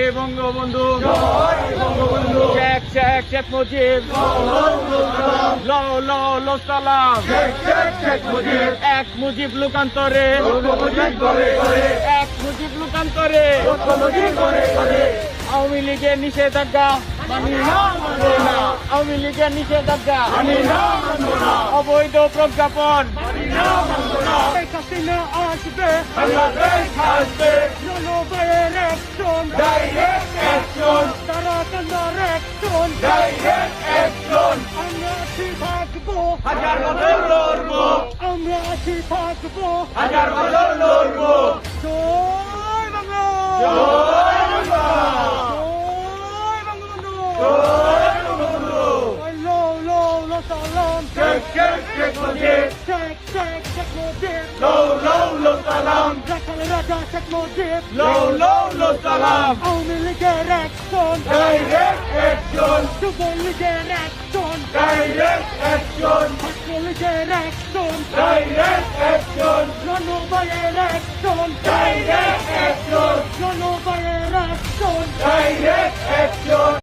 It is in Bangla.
হে বঙ্গবন্ধু, শেখ মুজিব, লো সালাম, এক মুজিব লোকান্তরে, এক মুজিব লোকান্তরে, আওয়ামী লীগের নিষেধাজ্ঞা মানি না, আওয়ামী লীগের নিষেধাজ্ঞা অবৈধ প্রজ্ঞাপন হাসিনা আসবে, জনগণের অ্যাকশন, তারা কান্নার অ্যাকশন, আমরা আছি থাকবো, হাজার বছর লড়বো, আমরা আছি থাকবো, হাজার বছর লড়বো। জয় বাংলা, জয় বাংলা, জয় বঙ্গবন্ধু, জয় বঙ্গবন্ধু। লো সালাম, শেখ মুজিব, শেখ মুজিব, লো সালাম, রাজা শেখ মুজিব, লো সালাম। আওয়ামী লীগের অ্যাকশন, ডাইরেক্ট অ্যাকশন, যুব লীগের অ্যাকশন, ডাইরেক্ট অ্যাকশন, ছাত্র লীগের অ্যাকশন, ডাইরেক্ট অ্যাকশন, জনগণের অ্যাকশন, ডাইরেক্ট অ্যাকশন, জনগণের অ্যাকশন, ডাইরেক্ট অ্যাকশন।